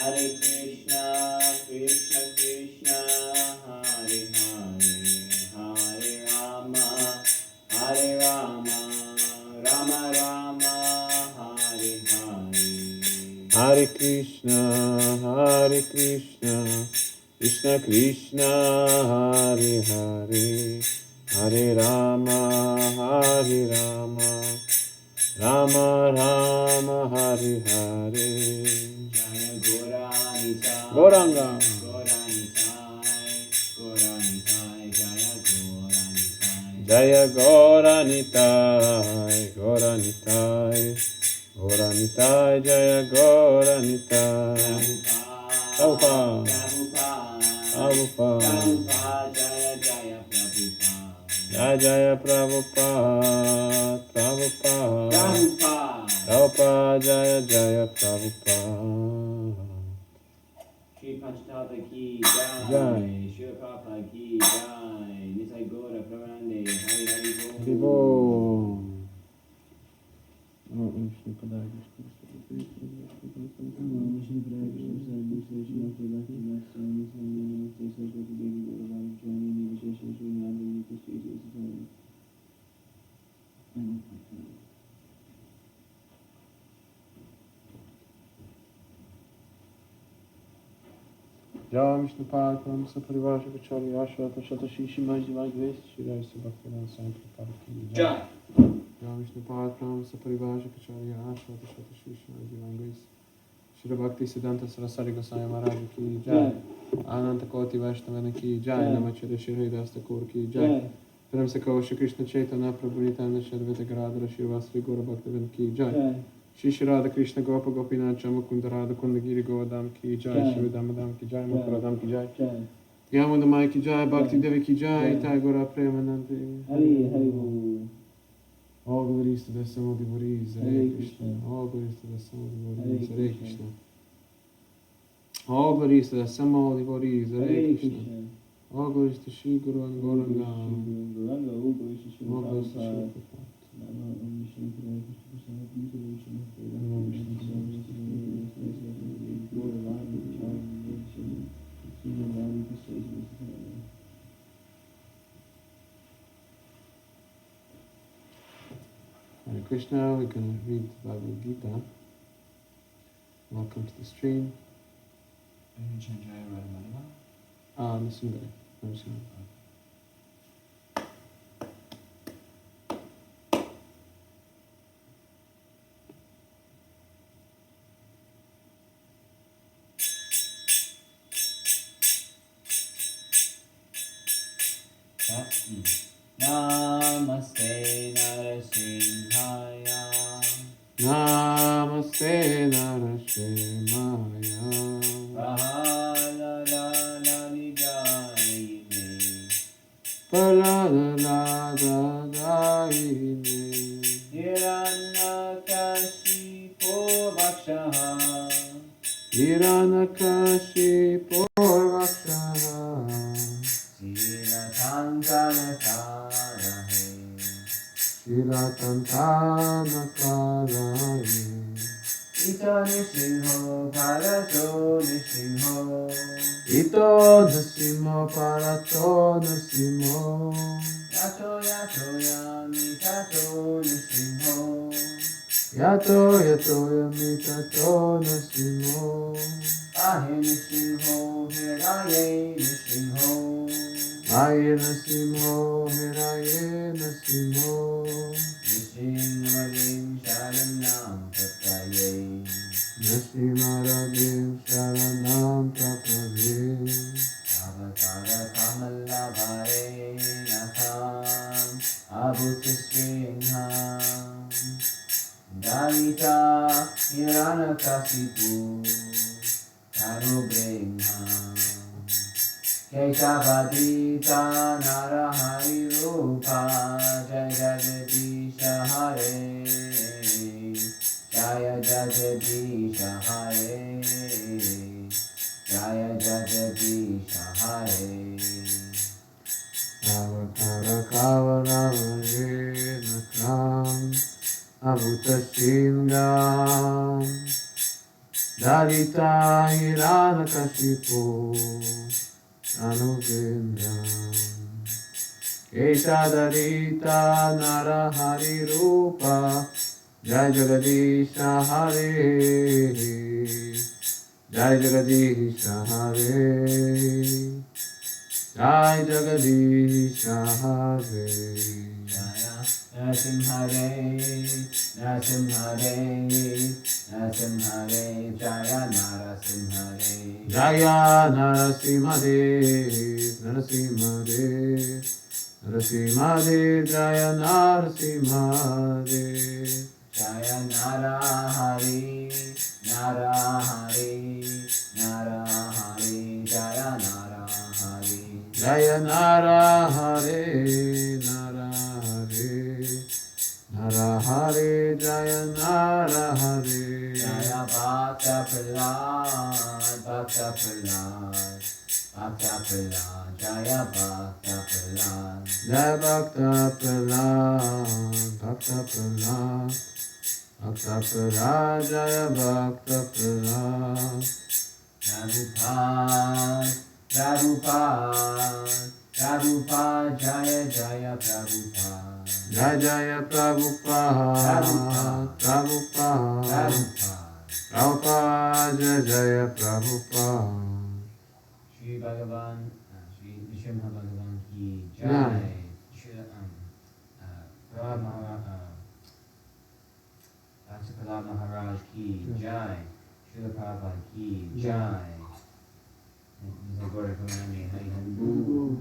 Hare Krishna, Krishna Krishna, Hare Hare, Hare Rama, Hare Rama, Rama Rama, Hare Hare. Hare Krishna, Krishna Krishna, Hare Hare, Hare Rama, Rama Rama, Hare Hare. Jaya Gauranga. Jaya Gauranitai, Jaya Gauranitai. Prabhupada, Jaya Jaya Prabhupada, Prabhupada, Jaya Jaya Prabhupada. Shri Panchatattva ki jai, Shri Prabhupada ki jai, Nisai Gaura Pravanande, Hari Hari Bol. Jai Vishnu Padam Saparivaja Vichari Ashwata Shatashishi Majivai Vest Shirai Subhaktivan Sampradaya Ki Jai. Jai Vishnu Padam Saparivaja Vichari Ashwata Shatashishi Majivai Vest Shri Bhakti Siddhanta Saraswati Goswami Maharaj Ki Jai. Ananta Koti Vaishnavana Ki Jai. Namacharya Shri Hridasta Kaur Ki Jai. Prem se kaho Shri Krishna Chaitanya Prabhu Nityananda Shri Advaita Gadadhara Shri Gaura Bhaktivan Ki Jai. Shri Shri Radha Krishna Gopa Gopinath Mukunda Radha Kundagiri Govardhan Ki Jai. Shri Damadam Ki Jai. Mukuradam Ki Jai. Yamudamai Ki Jai. Bhakti Devi Ki Jai. Tagora Premanande. Hari Hari Bol. All glories to the Son of Devotees, Hare Krishna. All glories to the Son of Devotees, Hare Krishna. All glories to the Son of Devotees, Hare Krishna. All glories to Shri Guru and Gauranga. All glories to Shri Prabhupada. Hare Krishna, we're going to read the Bhagavad Gita. Welcome to the stream. Nisungari. I'm just going Namaste Narasimhaya. Namaste Narasimhaya. Prahaladadadidayine. Prahaladadadidayine. Hiranyakashipo Vakshaha. Hiranyakashipo Vakshaha. Shira Tantana Karaye. Ito Nishinho Parato Nishinho. Ito Nasimo Parato Nasimo. Yato Yato Yamitato Nishinho. Yato Yato Yamitato Nasimo. Ahe Nishinho Hiraye Nishinho. Aye Nasimo, Hiraye Nasimo. Nishimaradim Sharanam Tapraye. Nishimaradim Sharanam Tapraye. Avatara Kamalavare Natham Abhutasrinham. Dalita Hiranakasipu Tanubrinham. Keshavadita Narahari Rupa Jaya Jagadisha Hare. Jaya Jagadisha Hare. Jaya Jagadisha Hare. Avatara Kavanavare Nakam Abhutasingam Dalita Hiranakashipu Anuvindam Keshadarita Narahari Rupa Jai Jagadisha Hare Jai Jagadisha Hare Jai Jagadisha Hare Nasimhare, Nasimhare, Nasimhare, Jaya Narasimhare, Jaya Narasimhadev, Narasimhadev, Narasimhadev, Jaya Narasimhadev, Jaya Narahari, Narahari, Narahari, Jaya Narahari, Jaya Narahare, Narahare, Narahare, Jaya Narahare, Jaya Bhakta Prahlad, Bhakta Prahlad, Bhakta Prahlad, Jaya Bhakta Prahlad, Jaya Bhakta Prahlad, Bhakta Prahlad, Bhakta Prahlad, Jaya Bhakta Prahlad, Prabhupada, Prabhupada, Prabhupada, Jaya Jaya Prabhupada, Jaya Jaya Prabhupada, Prabhupada, Prabhupada. Prabhupada, Jaya Jaya Prabhupada. Shri Bhagavan, Shri Nishimha Bhagavan ki Jai. Jai. Shri Prahlad Maharaj, Bhakti Prahlad Maharaj ki Jai. Shri Prabhupada ki Jai. This is Gaura Kamanani Hari Hari Bol.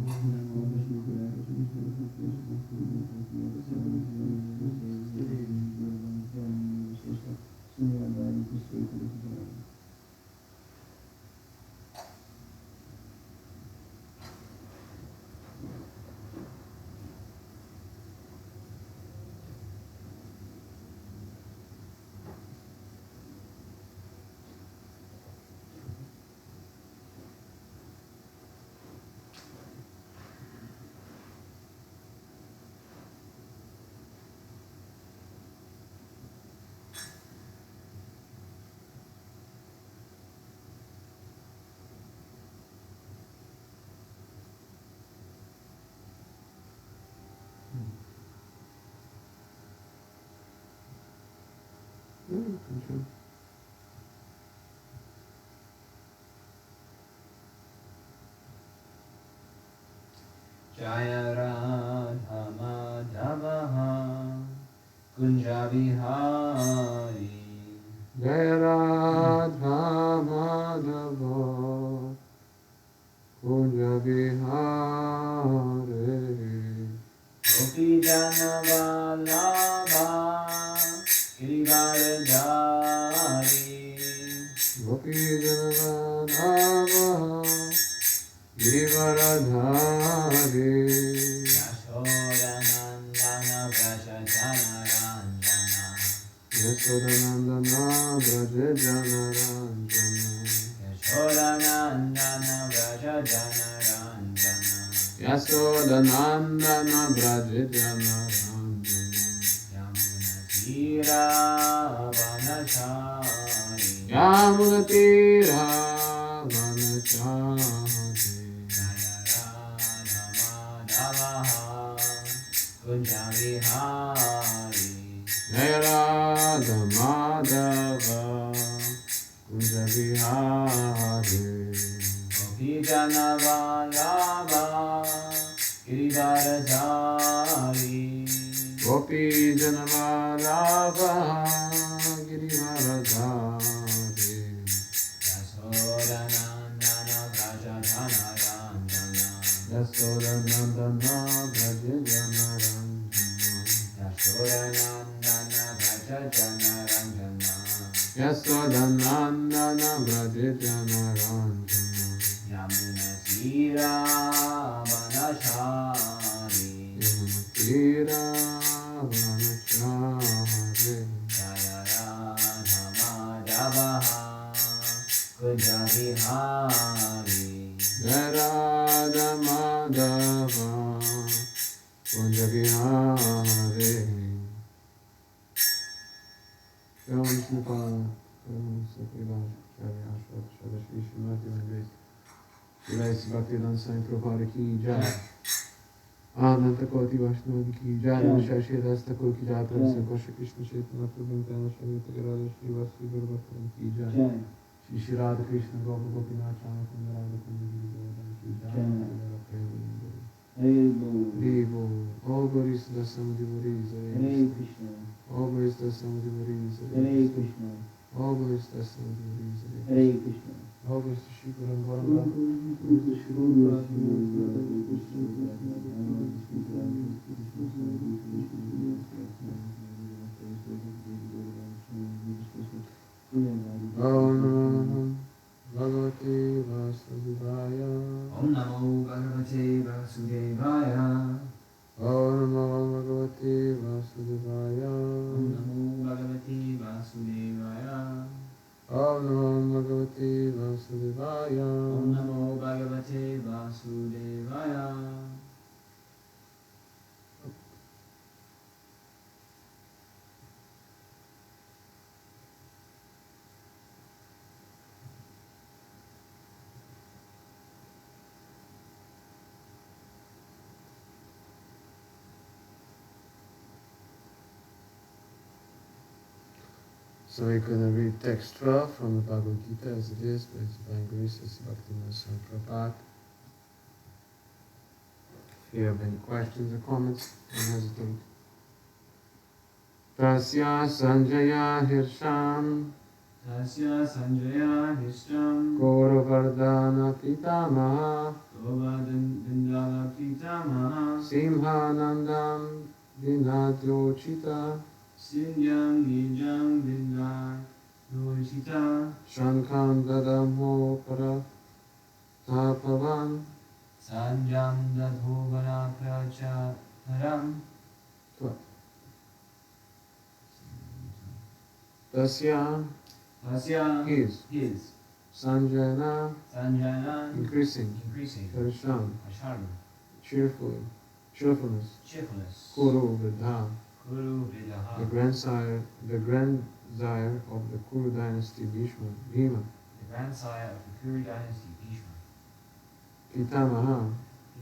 Jaya Radha Madhava Kunja Vihari. Jaya Radha Madhava Kunja Vihare Gopi Jana Vallabha Giridharadhari. Gopi Janavadava Givaradhari Yashodanandana Vraja Janaranjana. Yasodanandana Braja Janaranjana Yashodanandana Vraja Janaranjana. Yasodanandana Braja Janaranjana Yamuna Vanachari. Yamuna Tira Vanachari Jaya Radha Madhava Kunja Vihari. Jaya Radha Madhava Kunja Vihare Gopi Jana Vallabha Giridharadhari. Gopi Janavadava Girivaradhari Yashodanandana Vraja Janaranjana. Yasodanandana Braja Janaranjana Yashodanandana Vraja Janaranjana. Yasodanandana Braja Janaranjana Yamuna Tira Vanachari. Yamuna Tira Vanachari Jaya Radha Madhava Kunja Vihari. Jaya Radha Madhava Kunja Vihare Jai Vishnu Pada, Jai Vishnu Pada. Acharya Ashwata Shata Shri Srimati Vandris Shri Bhaktivedanta Swami Prabhupada Ki Jai Ananta Koti Vaishnava Ki Jai Shashi Rasta Kul Ki Jai Pradesha Kosha Krishna Chaitanya Prabhu Nityananda Shri Yudhakara Radha Shri Vasi Guru Bhaktivedanta Ki Jai Shri Shri Radha Krishna Gopa Gopinath Chana Kunda Radha Kunda Giri Govardhana Ki Jai Radha Prabhu Devo, all Gauris the Samadhivaris, Hare Krishna. All Gauris the Samadhivaris, Hare Krishna. All Gauris the Samadhivaris, Hare Krishna. All Gauris the Shri Guru Gauranga, Gauris the Shri Guru Bhagavate Vasudevaya. Om Namo Bhagavate Vasudevaya. Om Namo Bhagavate Vasudevaya. Om Namo Bhagavate Vasudevaya. Om Namo Bhagavate Vasudevaya. Om Namo Bhagavate Vasudevaya. So we're going to read text 12 from the Bhagavad Gita as it is, by His Divine Grace, Bhaktivedanta Swami Prabhupada. If you have any questions or comments, don't hesitate. Tasya Sanjaya Hirsham Tasya Sanjaya Hishtam Kauravardhana Pitamaha Govardhana Pitamaha Simhanandam Dinadyochita Sinjam Nijam Vinay Noishita Shankam Dadamho Para Tapavan Sanjam Dadhovana Prachataram Tasya Tasya his Sanjana Sanjana increasing Harsham Asham cheerfulness Cheerfulness Kuru Vridha Guru Vidaha the grandsire of the Kuru dynasty Bhima the grandsire of the Kuru dynasty Bhishma Pitamaha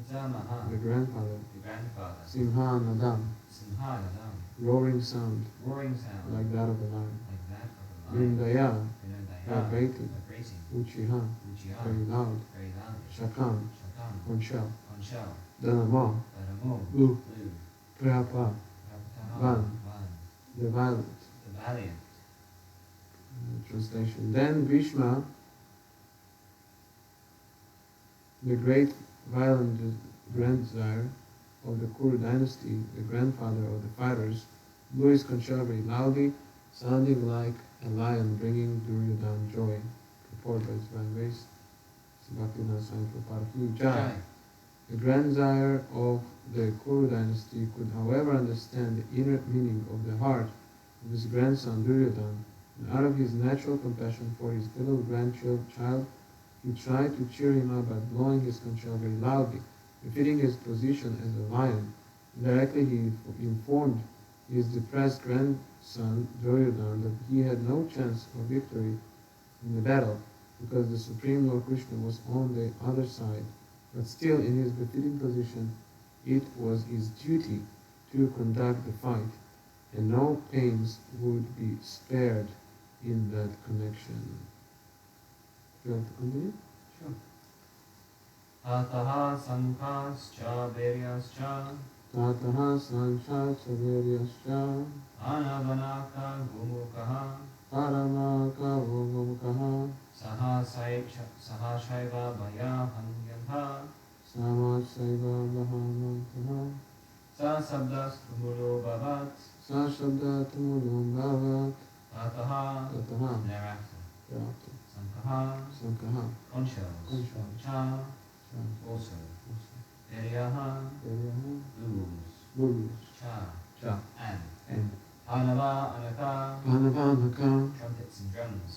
Pitamaha the grandfather the grandfather Simhanadam Simhadam roaring sound like that of a lion like that of a lion Vrindaya Vinodaya vibrating vibrating Uchiha Uchiha very loud very loud Shakam Shakam Konshal Konshal Danamo Danamo Blue Blue Prapa Van the valiant the valiant translation. Then Bhishma, the great violent grandsire of the Kuru dynasty, the grandfather of the fighters, blew his conch very loudly, sounding like a lion bringing Duryodhana joy. Purport by His Divine Grace, Bhaktivedanta Swami Prabhupada Ki Jai. The grandsire of the Kuru dynasty could, however, understand the inner meaning of the heart of his grandson Duryodhana, and out of his natural compassion for his little grandchild, he tried to cheer him up by blowing his conch very loudly, befitting his position as a lion. Indirectly, he informed his depressed grandson Duryodhana that he had no chance of victory in the battle, because the Supreme Lord Krishna was on the other side. But still, in his befitting position, it was his duty to conduct the fight, and no pains would be spared in that connection. Do you want to continue? Sure. Tataha Sankhascha Veryascha Tataha Sancha Chaveryascha Anavanaka Gumukaha Paramaka Vogomukaha Sahashaiva Maya Hanyantha Samasaiva Bahamantaha Sa Sabdas Tumulo Bhavat Sa Shabda Tumudum Bhavat Tataha Tataha thereafter Sankaha conch shells Cha also Deryaha blues Cha and Hanava Anaka Panavanaka trumpets and drums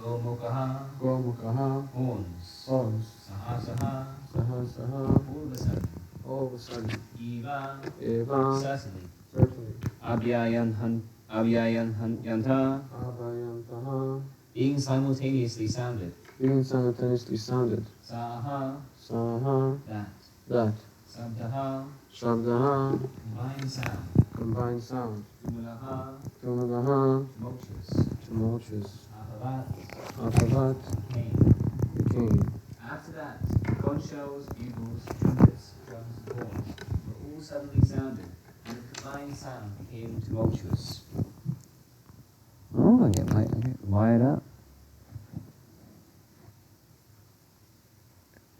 Gomukaha horns horns Sahasaha Sahasaha all of a sudden Eva certainly Abhyayan Yantha Abhayantaha being simultaneously sounded. Being simultaneously sounded. Saha, Saha, that. that. Sabdaha, Shabdaha, combined sound. combined sound. Tumulaha, Tumulaha, tumultuous. tumultuous. Apavat, Alphabet, came. became. After that, conch shells, bugles, trumpets, drums, and horns were all suddenly sounded, and the combined sound became tumultuous. Oh, I get wired up.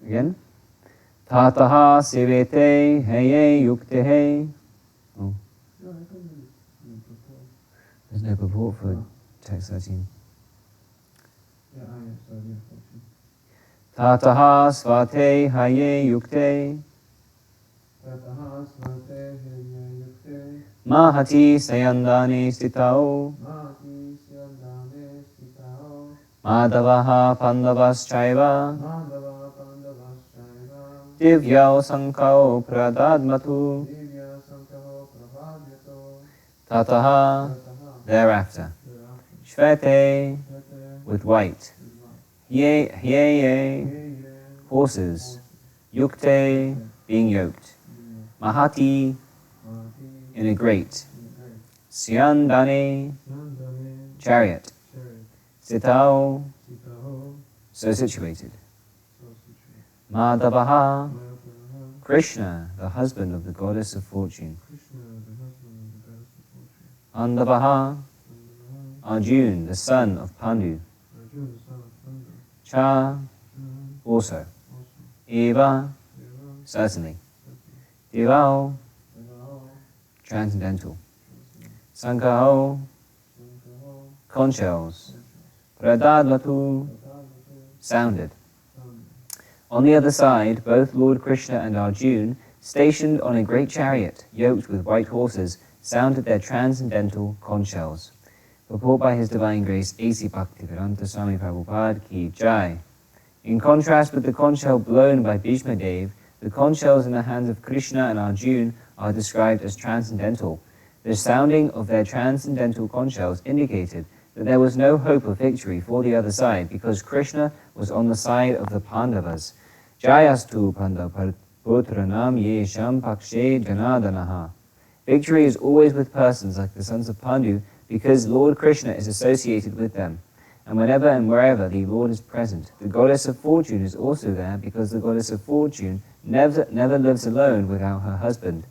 Again. Tataha sivete heye yuktehe. Oh. There's no purport for text 13. Tataha svate haye yukte. Tataha smarte heye yukte. Mahati sayandane stitao. Mahati siyandane stitao. Madavaha pandavaschaiva. Mandava pandavaschaiva. Divyao sankao pradadmatu. Divya sankaho prabhadyato. Tataha, thereafter. Shvete, with white. Ye, horses. Yukte, being yoked. Mahati, in a great. Syandane, chariot. Sitao, so situated. Madhavaha, Krishna, the husband of the goddess of fortune. Andavaha, Arjun, the son of Pandu. Cha, also. Eva, certainly. Divao, transcendental. Sankaho, conch shells. Pradadvatu, sounded. On the other side, both Lord Krishna and Arjun, stationed on a great chariot, yoked with white horses, sounded their transcendental conch shells. Purport by His Divine Grace, A.C. Bhaktivedanta Swami Prabhupada Ki Jai. In contrast with the conch shell blown by Bhishma Dev, the conch shells in the hands of Krishna and Arjun are described as transcendental. The sounding of their transcendental conch shells indicated that there was no hope of victory for the other side because Krishna was on the side of the Pandavas. Jayastu Pandaputranam Yesham Pakshe Janadanaha. Victory is always with persons like the sons of Pandu because Lord Krishna is associated with them. And whenever and wherever the Lord is present, the goddess of fortune is also there because the goddess of fortune never lives alone without her husband.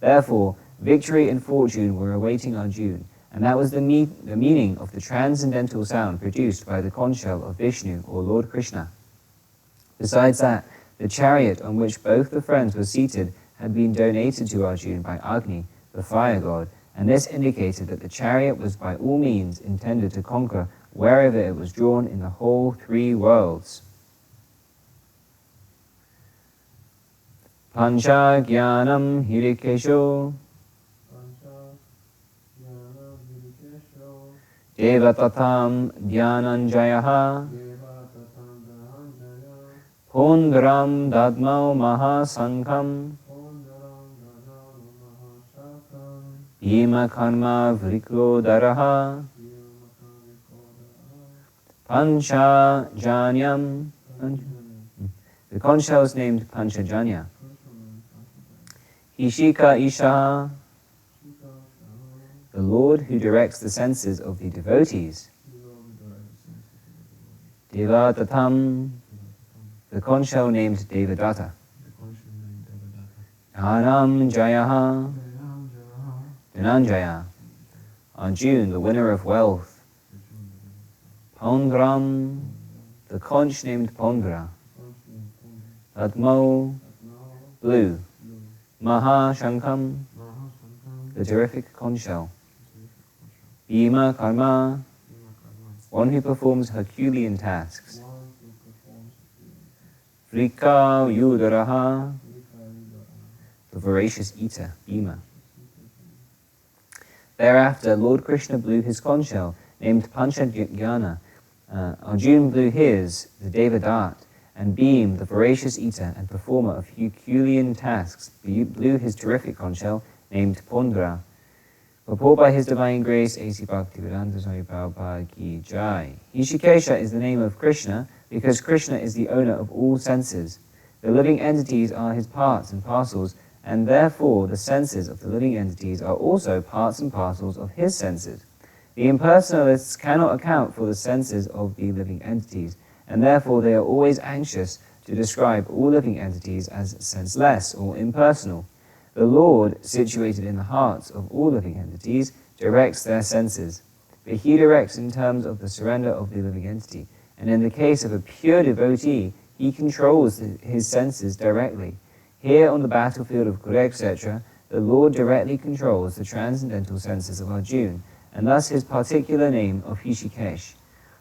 Therefore, victory and fortune were awaiting Arjun, and that was the meaning of the transcendental sound produced by the conch shell of Vishnu or Lord Krishna. Besides that, the chariot on which both the friends were seated had been donated to Arjun by Agni, the fire god, and this indicated that the chariot was by all means intended to conquer wherever it was drawn in the whole three worlds. Pancha Jnanam Hirikesho Devatatam Dhyananjayaha Pondram Dadmau Mahasankham Bhima Karma Vriklodaraha Panchajanyam. The conch shell is named Panchajanya. Hishika Isha, the Lord who directs the senses of the devotees. Devadatam, the conch shell named Devadatta. Dhanam Jayaha, Dhananjaya, Arjun, the winner of wealth. Pondram, the conch named Pondra. Padmo, blue. Mahashankham, the terrific conch shell. Bhima Karma, one who performs Herculean tasks. Vrika Yudaraha, the voracious eater, Bhima. Thereafter, Lord Krishna blew his conch shell, named Panchajnana. Arjun blew his, the Devadatta, and Bhim, the voracious eater and performer of Herculean tasks, blew his terrific conch shell, named Pondra. Purport by His Divine Grace, A.C. Bhaktivedanta Swami Prabhupada Ki Jai. Rishikesha is the name of Krishna because Krishna is the owner of all senses. The living entities are his parts and parcels, and therefore the senses of the living entities are also parts and parcels of his senses. The impersonalists cannot account for the senses of the living entities, and therefore they are always anxious to describe all living entities as senseless or impersonal. The Lord, situated in the hearts of all living entities, directs their senses. But he directs in terms of the surrender of the living entity, and in the case of a pure devotee, he controls his senses directly. Here on the battlefield of Kura, etc., the Lord directly controls the transcendental senses of Arjuna, and thus his particular name of Rishikesh.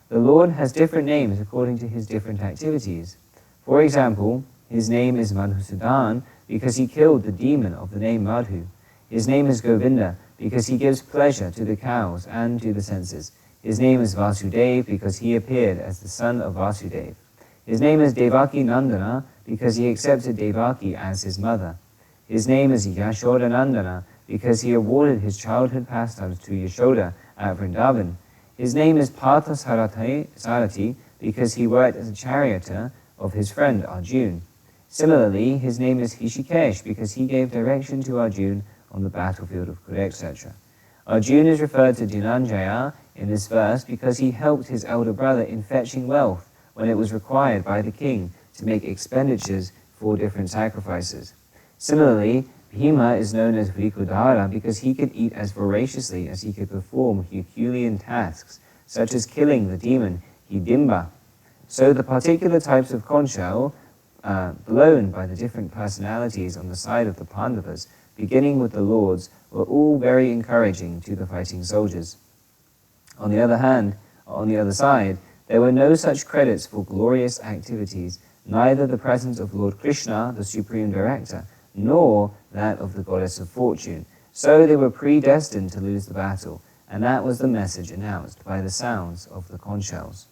The Lord has different names according to his different activities. For example, his name is Madhusudan because he killed the demon of the name Madhu. His name is Govinda because he gives pleasure to the cows and to the senses. His name is Vasudev because he appeared as the son of Vasudev. His name is Devaki Nandana because he accepted Devaki as his mother. His name is Yashoda Nandana because he awarded his childhood pastimes to Yashoda at Vrindavan. His name is Partha Sarati because he worked as a charioteer of his friend Arjuna. Similarly, his name is Rishikesh because he gave direction to Arjuna on the battlefield of Kura, etc. Arjuna is referred to Dhananjaya in this verse because he helped his elder brother in fetching wealth when it was required by the king to make expenditures for different sacrifices. Similarly, Bhima is known as Vrikudara because he could eat as voraciously as he could perform Herculean tasks, such as killing the demon Hidimba. So the particular types of conch shell blown by the different personalities on the side of the Pandavas, beginning with the lords, were all very encouraging to the fighting soldiers. On the other side, there were no such credits for glorious activities, neither the presence of Lord Krishna, the Supreme Director, nor that of the Goddess of Fortune. So they were predestined to lose the battle, and that was the message announced by the sounds of the conch shells.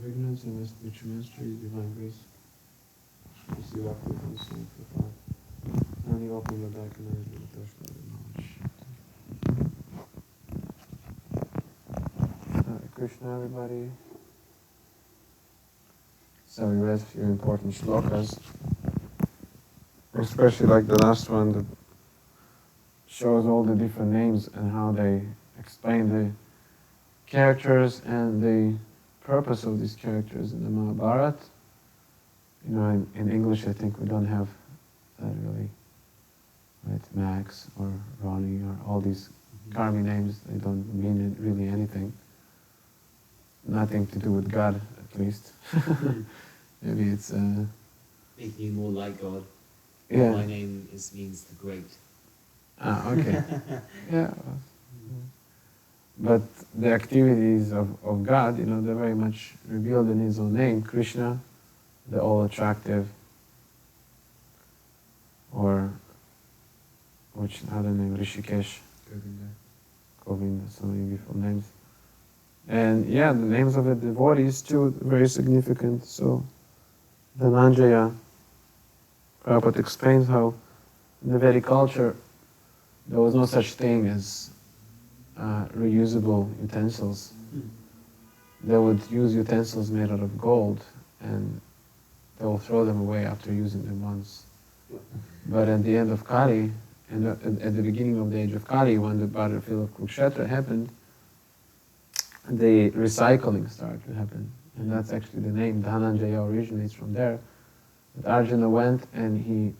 Ignorance and spiritual mystery, divine grace. Receive up with the same for God. And you open the dark and eyes with the thirst of knowledge. Hare Krishna, everybody. So we read a few important shlokas, especially like the last one that shows all the different names and how they explain the characters and the purpose of these characters in the Mahabharata. You know, in English I think we don't have that really, right? Max or Ronnie or all these karmi names, they don't mean really anything. Nothing to do with God, at least. Maybe it's Making you more like God. yeah. My name means the great. Ah, okay. Yeah. But the activities of God, you know, they're very much revealed in His own name, Krishna, the all-attractive, or which other name, Rishikesh, Govinda, so many beautiful names. And yeah, the names of the devotees too, very significant. So, Dhananjaya, Prabhupada explains how in the Vedic culture there was no such thing as reusable utensils. They would use utensils made out of gold and they will throw them away after using them once. But at the end of Kali, and at the beginning of the age of Kali, when the battlefield of Kurukshetra happened, the recycling started to happen. And that's actually the name, Dhananjaya originates from there. That Arjuna went and he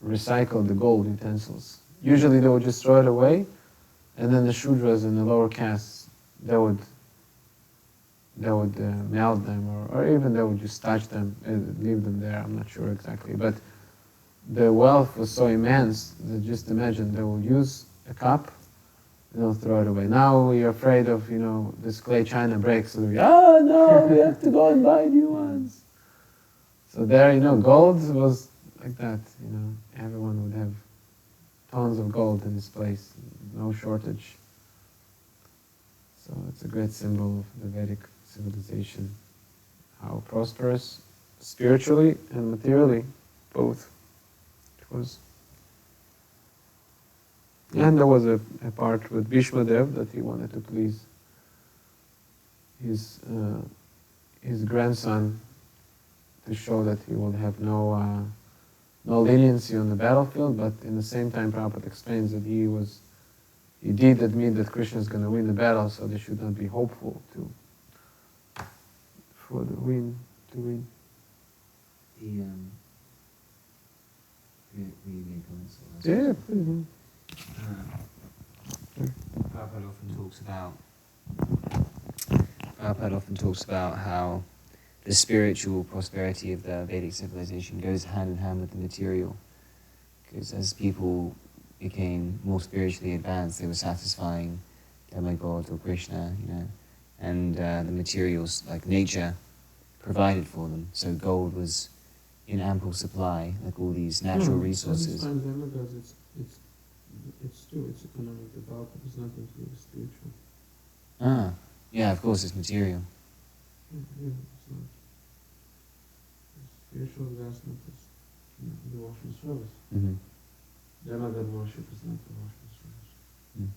recycled the gold utensils. Usually they would just throw it away, and then the Shudras and the lower castes, they would melt them, or even they would just touch them and leave them there. I'm not sure exactly, but the wealth was so immense that just imagine they will use a cup and they'll throw it away. Now we're afraid of, you know, this clay china breaks, so we have to go and buy new ones. So there, you know, gold was like that, you know, everyone would have tons of gold in this place, no shortage. So it's a great symbol of the Vedic civilization, how prosperous spiritually and materially, both it was. And there was a part with Bhishma Dev that he wanted to please his grandson to show that he will have no leniency on the battlefield, but in the same time Prabhupada explains that he did admit that Krishna is going to win the battle, so they should not be hopeful for the win. We make comments on that. Yeah, please. Prabhupada often talks about how the spiritual prosperity of the Vedic civilization goes hand in hand with the material. Because as people became more spiritually advanced, they were satisfying demigod or Krishna, and the materials like nature provided for them. So gold was in ample supply, like all these natural resources. Demigods, it's true, it's economic development, it's nothing to do with spiritual. Yeah, of course, it's material. Yeah, it's not. Spiritual investment is devotional service. Mm-hmm. Demigod worship is not devotional service.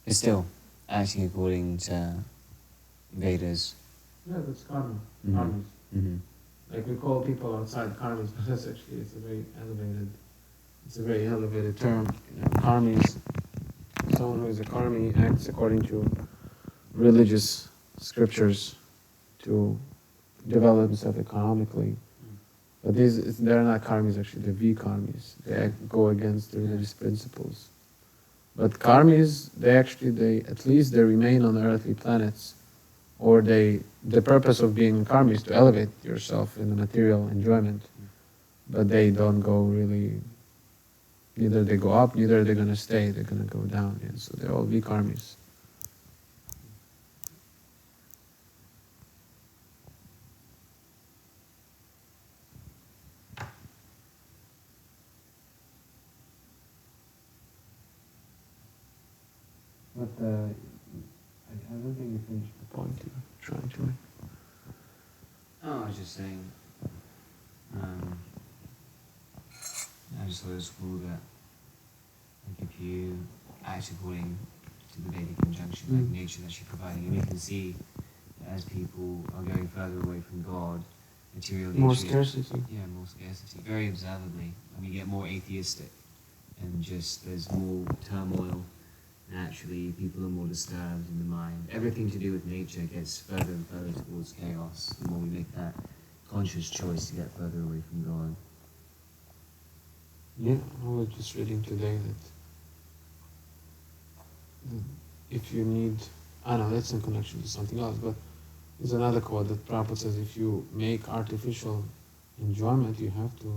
But still, acting according to Vedas. Yeah, that's karma. Mm-hmm. Karmas. Mm-hmm. Like we call people outside karmis, but that's actually it's a very elevated term. Karmis. Someone who is a karmi acts according to religious scriptures to develop himself economically. But they're not karmis actually, they're vikarmis. They go against the religious principles. But karmis, they at least they remain on earthly planets, or the purpose of being karmi is to elevate yourself in the material enjoyment. But they don't go really, neither they go up, neither they're going to stay, they're going to go down. Yeah. So they're all vikarmis. But I don't think you finished the point you were trying to make. Oh, I was just saying, I just thought it was cool that, like, if you act according to the Vedic conjunction, like nature that you're providing, and you can see that as people are going further away from God, materially... More scarcity. Yeah, more scarcity, very observably. And we get more atheistic, and just there's more turmoil. Naturally, people are more disturbed in the mind. Everything to do with nature gets further and further towards chaos the more we make that conscious choice to get further away from God. Yeah, I was just reading today that if you need, I know that's in connection to something else, but there's another quote that Prabhupada says if you make artificial enjoyment, you have to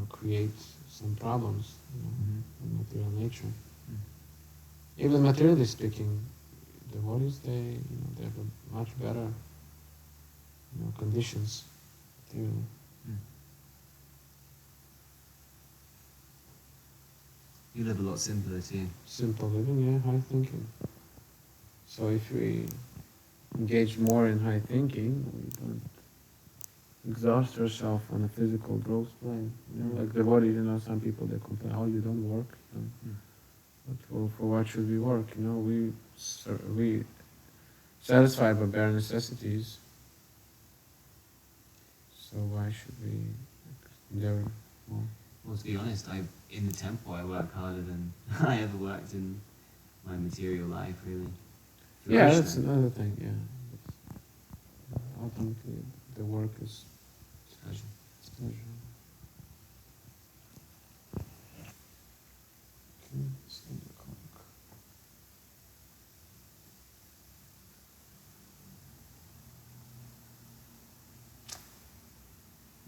create some problems in material nature. Even materially speaking, devotees they have a much better conditions materially. You live a lot simpler too. Simple living, yeah, high thinking. So if we engage more in high thinking, we don't exhaust ourselves on a physical gross plane. Like devotees, some people they complain, oh, you don't work. But for what should we work? We satisfy our bare necessities. So why should we endeavor more? Well, to be honest, in the temple I work harder than I ever worked in my material life, really. Yeah, that's another thing, yeah. Ultimately, the work is pleasure. It's pleasure. Okay, let's see the clock.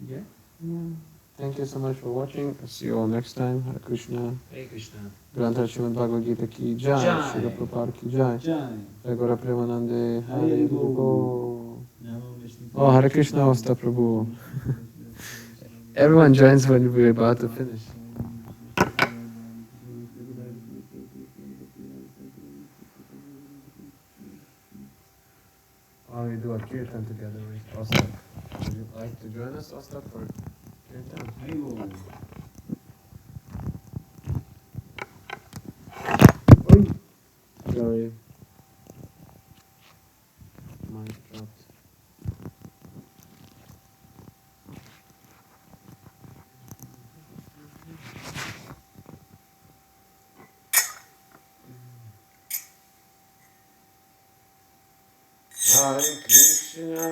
Yeah? Yeah. Thank you so much for watching. I'll see you all next time. Hare Krishna. Hare Krishna. Granth Srimad Bhagavad Gita ki jai. Jai. Srila Prabhupada ki jai. Jai. Jai Gora Premanande. Hare Bol. Namo Vishnu. Oh, Hare Krishna Vasta Prabhu. Everyone joins when we're about to finish. together with Ostap. Would you like to join us, Ostap, for Kirtan? Sorry. Mic dropped. Hare Krishna,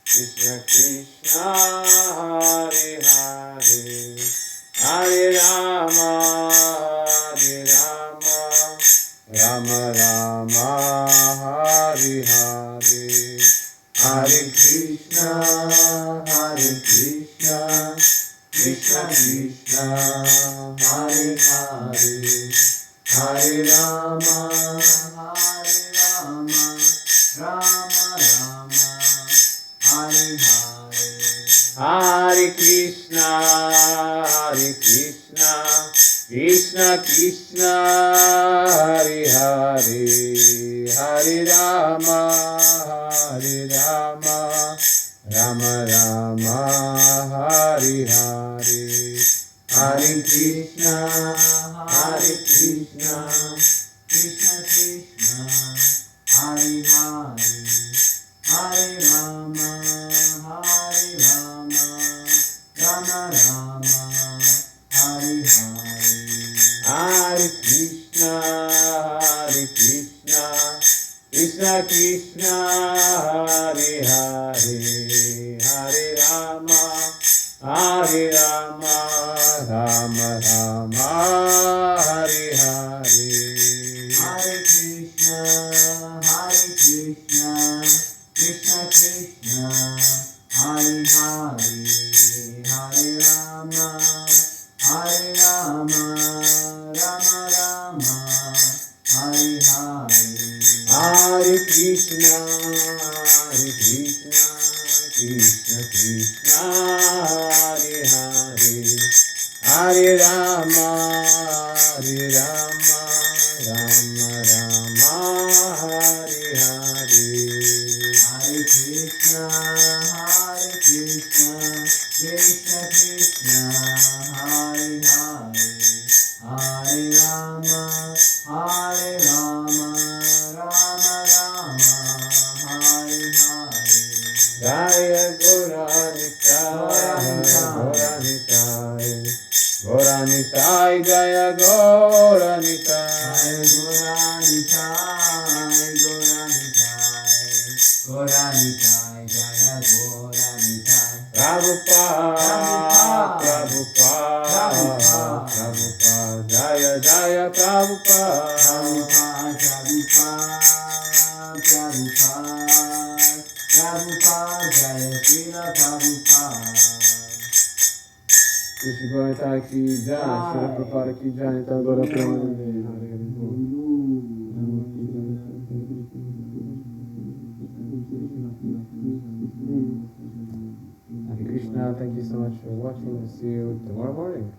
Krishna Krishna, Hare Hare, Hare Rama, Rama Rama, Hare Hare, Hare Krishna, Krishna Krishna, Hare Hare, Hare Rama, Rama Rama, Hare Hare. Hare Krishna, Krishna Krishna, Hare Hare, Hare Rama, Rama Rama, Hare Hare. Hare Krishna, Krishna Krishna, Hare Hare, Hare Rama, Rama Rama, Hare Hare. Hare Krishna, Krishna Krishna, Hare Hare, Hare Rama, Rama Rama, Hare Hare. Hare Krishna, Krishna Krishna, Hare Hare, Hare Rama, Rama Rama, Hare Hare. Hare Krishna, Krishna Krishna, Hare Hare, Hare Rama, Rama Rama, Hare Hare. Hare Krishna, Krishna Krishna, Hare Hare, Hare Rama, Rama Rama, Hare Hare. Jaya Gauranitai, Jaya Gauranitai, Gauranitai, Jaya Gauranitai. Prabhupada, Jaya Jaya Prabhupada, Prabhupada, Jaya Srila Prabhupada. Krishna Gauranitai ki jai, Srila Prabhupada ki jai, Nitai Gaura Premanande, Hare Hare Bol. Hare Krishna, thank you so much for watching. See you tomorrow morning.